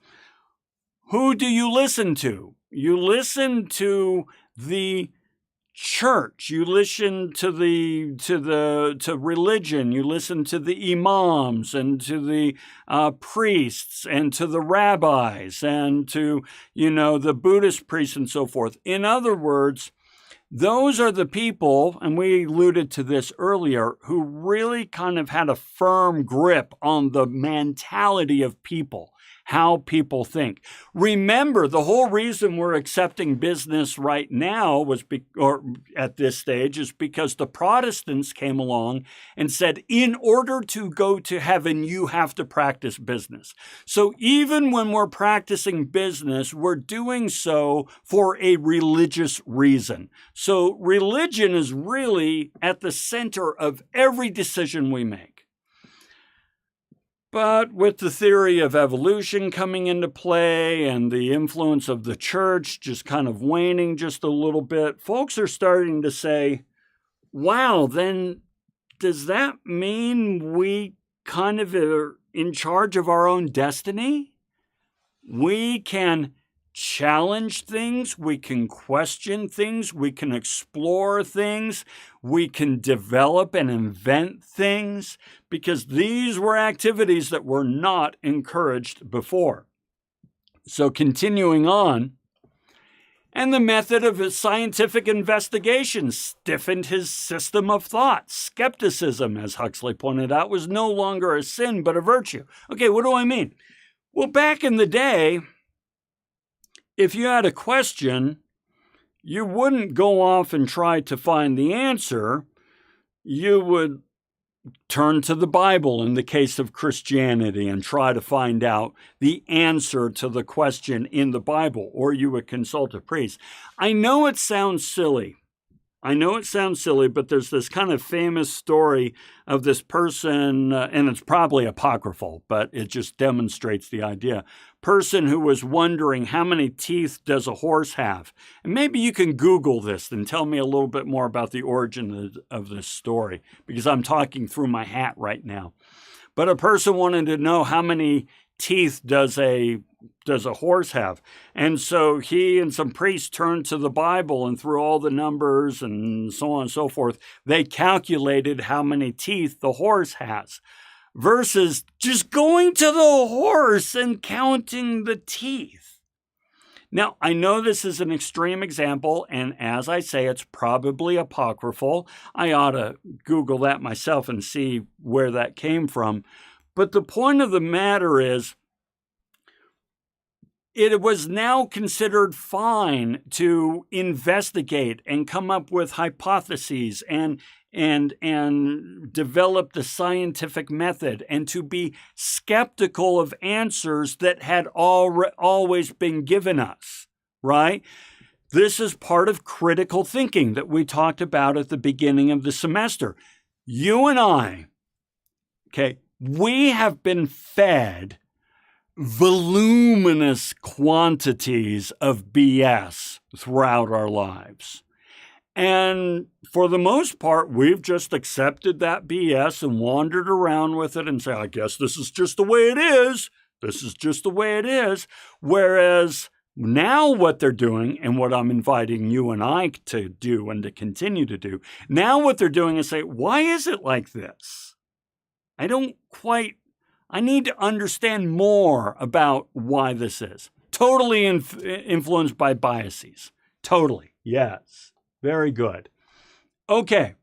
who do you listen to? You listen to the church, you listen to religion, you listen to the imams and to the priests and to the rabbis and to, the Buddhist priests and so forth. In other words, those are the people, and we alluded to this earlier, who really kind of had a firm grip on the mentality of people, how people think. Remember, the whole reason we're accepting business right now or at this stage is because the Protestants came along and said, in order to go to heaven, you have to practice business. So even when we're practicing business, we're doing so for a religious reason. So religion is really at the center of every decision we make. But with the theory of evolution coming into play and the influence of the church just kind of waning just a little bit, folks are starting to say, wow, then does that mean we kind of are in charge of our own destiny? We can challenge things, we can question things, we can explore things, we can develop and invent things, because these were activities that were not encouraged before. So continuing on, and the method of his scientific investigation stiffened his system of thought. Skepticism, as Huxley pointed out, was no longer a sin but a virtue. Okay, what do I mean? Well, back in the day, if you had a question, you wouldn't go off and try to find the answer. You would turn to the Bible in the case of Christianity and try to find out the answer to the question in the Bible, or you would consult a priest. I know it sounds silly, I know it sounds silly, but there's this kind of famous story of this person, and it's probably apocryphal, but it just demonstrates the idea. Person who was wondering how many teeth does a horse have? And maybe you can Google this and tell me a little bit more about the origin of this story, because I'm talking through my hat right now. But a person wanted to know how many teeth does a horse have? And so he and some priests turned to the Bible, and through all the numbers and so on and so forth, they calculated how many teeth the horse has, versus just going to the horse and counting the teeth. Now, I know this is an extreme example, and as I say, it's probably apocryphal. I ought to Google that myself and see where that came from. But the point of the matter is, it was now considered fine to investigate and come up with hypotheses and develop the scientific method, and to be skeptical of answers that had always been given us, right? This is part of critical thinking that we talked about at the beginning of the semester. You and I, okay, we have been fed voluminous quantities of BS throughout our lives. And for the most part, we've just accepted that BS and wandered around with it and say, I guess this is just the way it is. This is just the way it is. Whereas now what they're doing, and what I'm inviting you and I to do and to continue to do, now what they're doing is say, why is it like this? I need to understand more about why this is. Totally influenced by biases. Totally. Yes. Very good. Okay.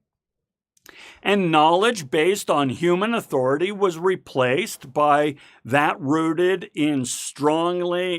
And knowledge based on human authority was replaced by that rooted strongly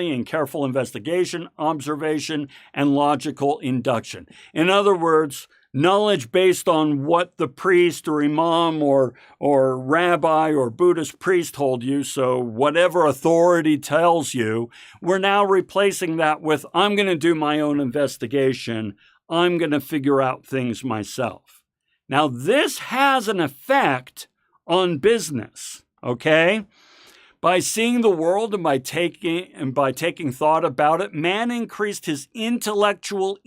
in careful investigation, observation, and logical induction. In other words, knowledge based on what the priest or imam or rabbi or Buddhist priest told you, so whatever authority tells you, we're now replacing that with, I'm going to do my own investigation. I'm going to figure out things myself. Now, this has an effect on business, okay? By seeing the world and by taking thought about it, man increased his intellectual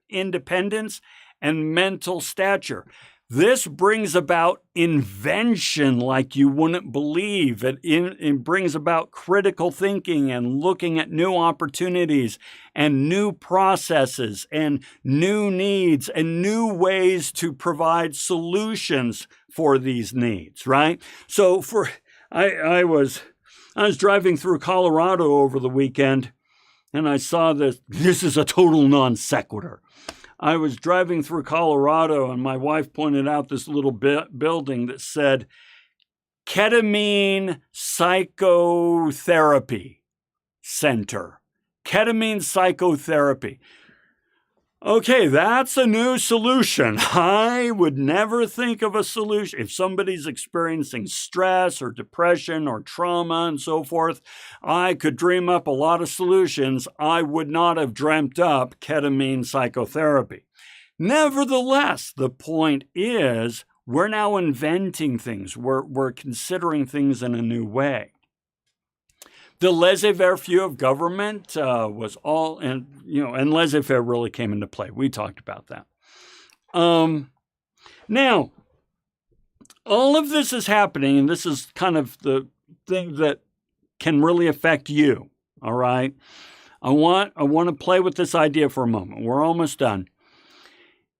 independence and mental stature. This brings about invention like you wouldn't believe. It brings about critical thinking and looking at new opportunities and new processes and new needs and new ways to provide solutions for these needs, right? So I was driving through Colorado over the weekend, and I saw this. This is a total non sequitur. I was driving through Colorado, and my wife pointed out this little building that said Ketamine Psychotherapy Center. Ketamine Psychotherapy. Okay, that's a new solution. I would never think of a solution. If somebody's experiencing stress or depression or trauma and so forth, I could dream up a lot of solutions. I would not have dreamt up ketamine psychotherapy. Nevertheless, the point is, we're now inventing things. We're considering things in a new way. The laissez-faire view of government was all, and laissez-faire really came into play. We talked about that. Now, all of this is happening, and this is kind of the thing that can really affect you. All right, I want to play with this idea for a moment. We're almost done.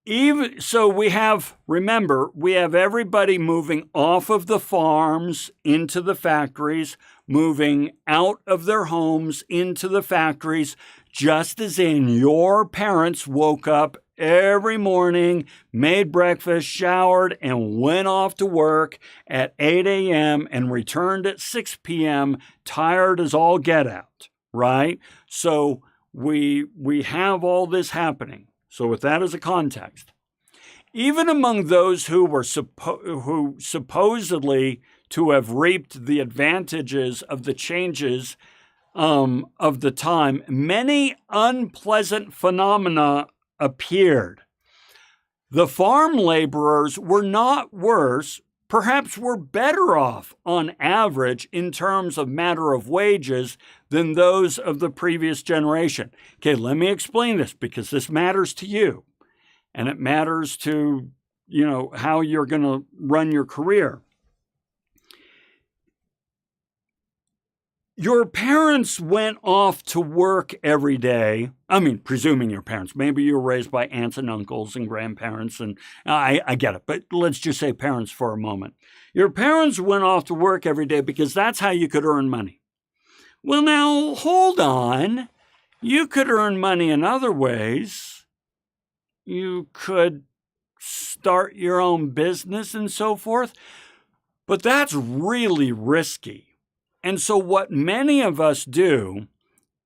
Remember, we have everybody moving off of the farms into the factories, moving out of their homes into the factories, just as in your parents woke up every morning, made breakfast, showered, and went off to work at 8 a.m. and returned at 6 p.m., tired as all get out, right? So we have all this happening. So with that as a context, even among those who were who supposedly to have reaped the advantages of the changes of the time, many unpleasant phenomena appeared. The farm laborers were not worse, perhaps were better off on average in terms of matter of wages than those of the previous generation. Okay, let me explain this because this matters to you and it matters to, how you're going to run your career. Your parents went off to work every day. I mean, presuming your parents. Maybe you were raised by aunts and uncles and grandparents, and I get it. But let's just say parents for a moment. Your parents went off to work every day because that's how you could earn money. Well, now, hold on. You could earn money in other ways. You could start your own business and so forth. But that's really risky. And so what many of us do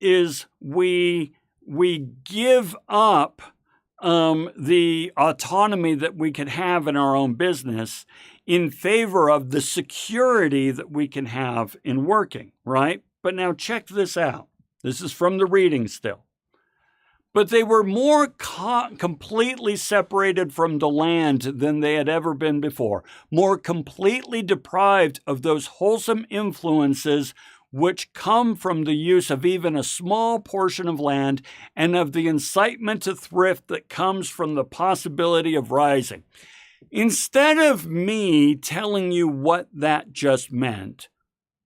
is we give up the autonomy that we could have in our own business in favor of the security that we can have in working, right? But now check this out. This is from the reading still. But they were more completely separated from the land than they had ever been before, more completely deprived of those wholesome influences which come from the use of even a small portion of land and of the incitement to thrift that comes from the possibility of rising. Instead of me telling you what that just meant,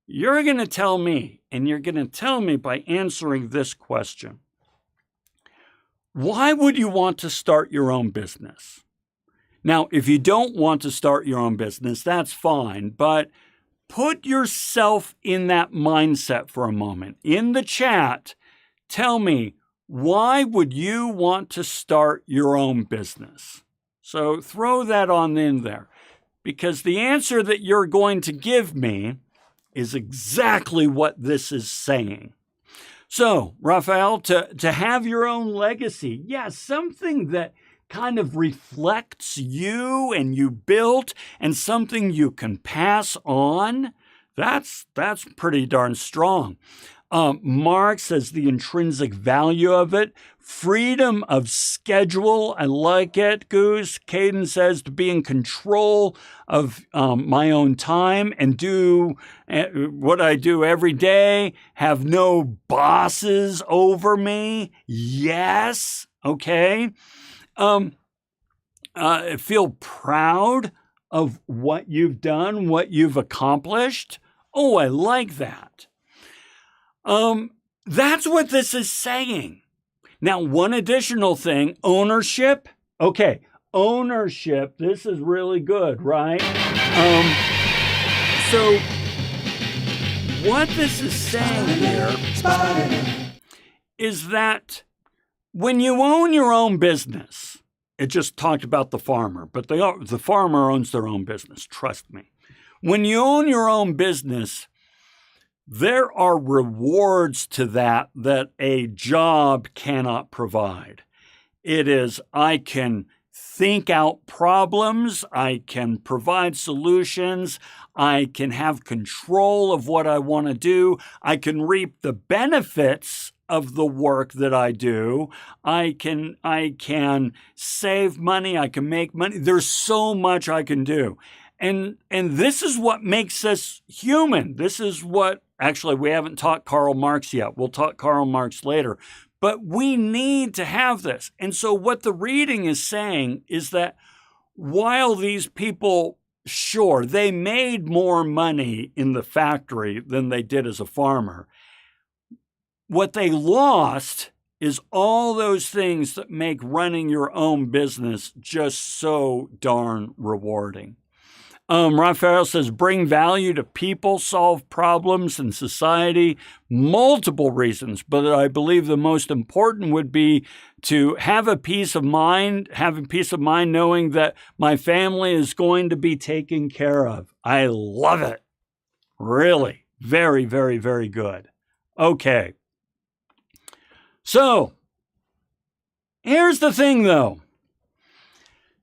you're going to tell me, and you're going to tell me by answering this question. Why would you want to start your own business? Now, if you don't want to start your own business, that's fine, but put yourself in that mindset for a moment. In the chat, tell me, why would you want to start your own business? So throw that on in there, because the answer that you're going to give me is exactly what this is saying. So, Raphael, to have your own legacy, something that kind of reflects you and you built and something you can pass on, that's pretty darn strong. Mark says the intrinsic value of it, freedom of schedule. I like it, Goose. Caden says to be in control of my own time and do what I do every day, have no bosses over me. Yes. Okay. Feel proud of what you've done, what you've accomplished. Oh, I like that. That's what this is saying. Now, one additional thing, ownership. Okay, ownership. This is really good, right? So what this is saying here is that when you own your own business, it just talked about the farmer, but the farmer owns their own business, trust me. When you own your own business, there are rewards to that a job cannot provide. It is, I can think out problems, I can provide solutions, I can have control of what I want to do, I can reap the benefits of the work that I do, I can save money, I can make money. There's so much I can do. And this is what makes us human. This is what, actually, we haven't taught Karl Marx yet. We'll talk Karl Marx later. But we need to have this. And so what the reading is saying is that while these people, sure, they made more money in the factory than they did as a farmer, what they lost is all those things that make running your own business just so darn rewarding. Raphael says, bring value to people, solve problems in society, multiple reasons, but I believe the most important would be to have a peace of mind knowing that my family is going to be taken care of. I love it. Really. Very, very, very good. Okay. So, here's the thing though.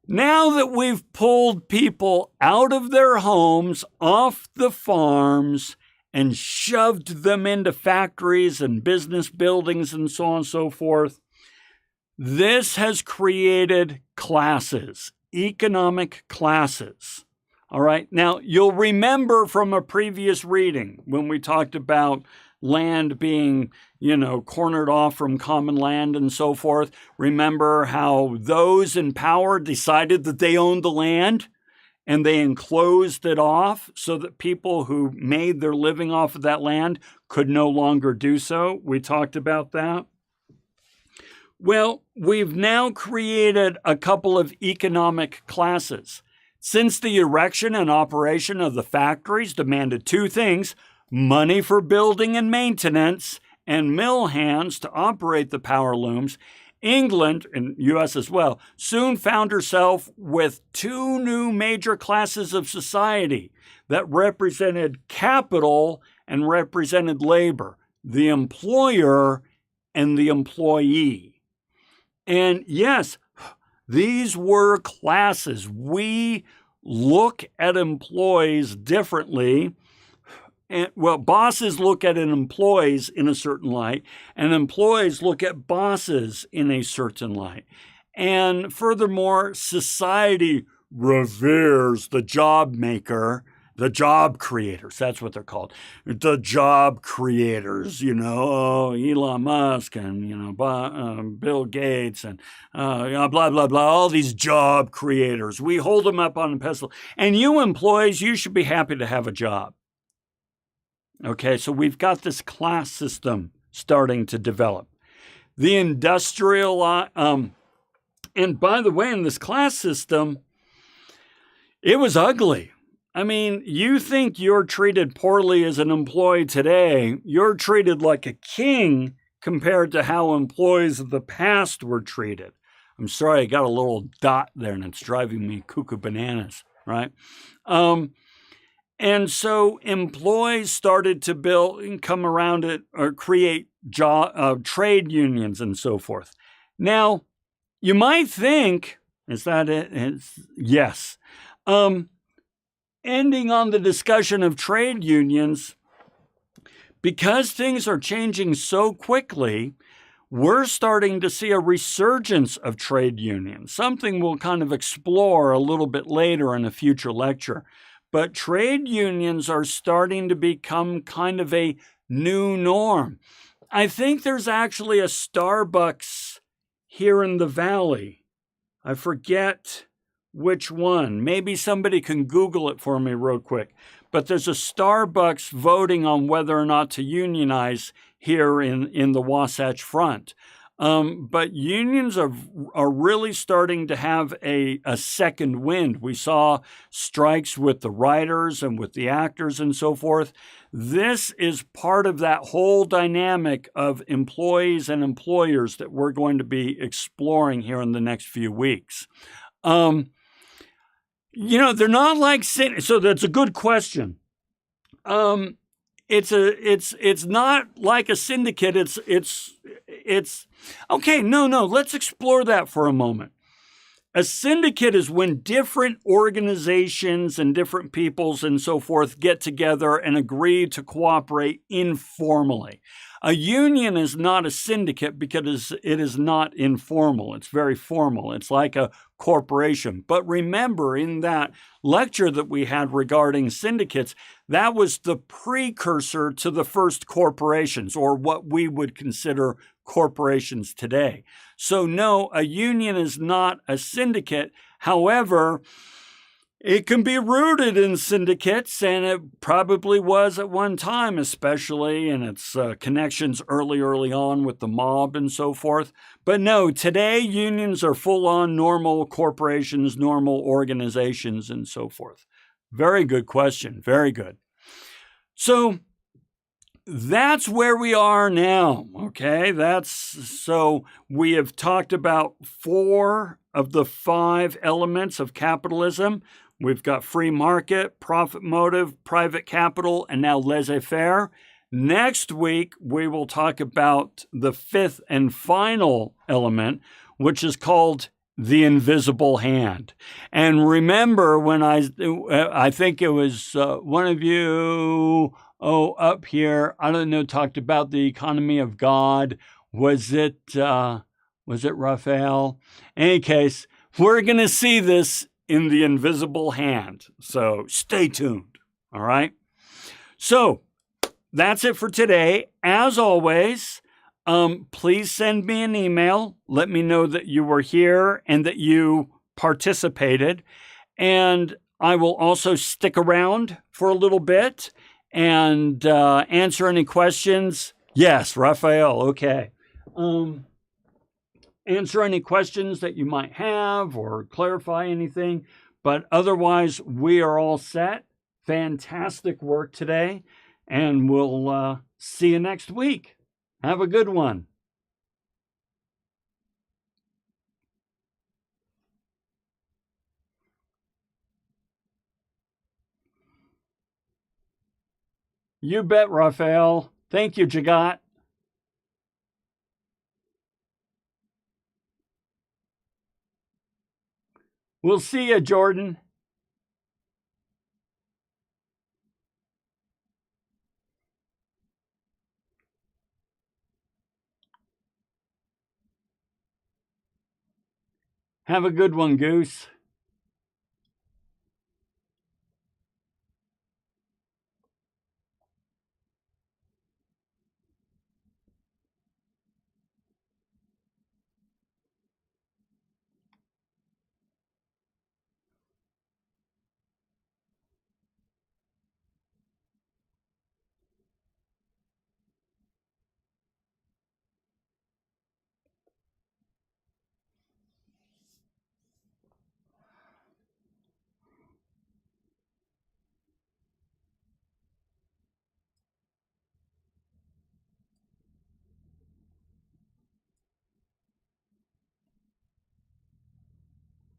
Now that we've pulled people out of their homes, off the farms, and shoved them into factories and business buildings and so on and so forth, This has created classes, economic classes. All right. Now, you'll remember from a previous reading when we talked about land being, cornered off from common land and so forth. Remember how those in power decided that they owned the land and they enclosed it off so that people who made their living off of that land could no longer do so. We talked about that. Well, we've now created a couple of economic classes. Since the erection and operation of the factories demanded two things, money for building and maintenance and mill hands to operate the power looms, England, and U.S. as well, soon found herself with two new major classes of society that represented capital and represented labor, the employer and the employee. And yes, these were classes. We look at employees differently. And, bosses look at employees in a certain light, and employees look at bosses in a certain light. And furthermore, society reveres the job maker, the job creators. That's what they're called. The job creators, Elon Musk and, Bill Gates and blah, blah, blah, all these job creators. We hold them up on a pedestal. And you employees, you should be happy to have a job. Okay, so we've got this class system starting to develop. The industrial, and by the way, in this class system, it was ugly. I mean, you think you're treated poorly as an employee today, you're treated like a king compared to how employees of the past were treated. I'm sorry, I got a little dot there and it's driving me cuckoo bananas, right? And so employees started to build and come around it or create trade unions and so forth. Now, you might think, is that it? Yes. Ending on the discussion of trade unions, because things are changing so quickly, we're starting to see a resurgence of trade unions, something we'll kind of explore a little bit later in a future lecture. But trade unions are starting to become kind of a new norm. I think there's actually a Starbucks here in the Valley. I forget which one. Maybe somebody can Google it for me real quick. But there's a Starbucks voting on whether or not to unionize here in the Wasatch Front. But unions are really starting to have a second wind. We saw strikes with the writers and with the actors and so forth. This is part of that whole dynamic of employees and employers that we're going to be exploring here in the next few weeks. They're not like, so that's a good question. It's not like a syndicate. It's okay. No, let's explore that for a moment. A syndicate is when different organizations and different peoples and so forth get together and agree to cooperate informally. A union is not a syndicate because it is not informal. It's very formal. It's like a corporation. But remember, in that lecture that we had regarding syndicates, that was the precursor to the first corporations, or what we would consider corporations today. So no, a union is not a syndicate. However, it can be rooted in syndicates, and it probably was at one time, especially in its connections early on with the mob and so forth. But no, today unions are full-on normal corporations, normal organizations, and so forth. Very good question. Very good. So that's where we are now, okay? So we have talked about 4 of the 5 elements of capitalism. We've got free market, profit motive, private capital, and now laissez-faire. Next week, we will talk about the 5th and final element, which is called the invisible hand. And remember when I think it was one of you, up here, I don't know, talked about the economy of God. Was it Was it Raphael? In any case, we're going to see this in the invisible hand. So stay tuned. All right. So that's it for today. As always, please send me an email. Let me know that you were here and that you participated. And I will also stick around for a little bit and answer any questions. Yes, Raphael. Okay. Answer any questions that you might have or clarify anything. But otherwise, we are all set. Fantastic work today. And we'll see you next week. Have a good one. You bet, Raphael. Thank you, Jagat. We'll see you, Jordan. Have a good one, Goose.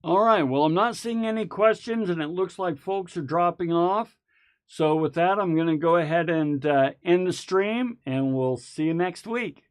All right, well, I'm not seeing any questions, and it looks like folks are dropping off. So with that, I'm going to go ahead and end the stream, and we'll see you next week.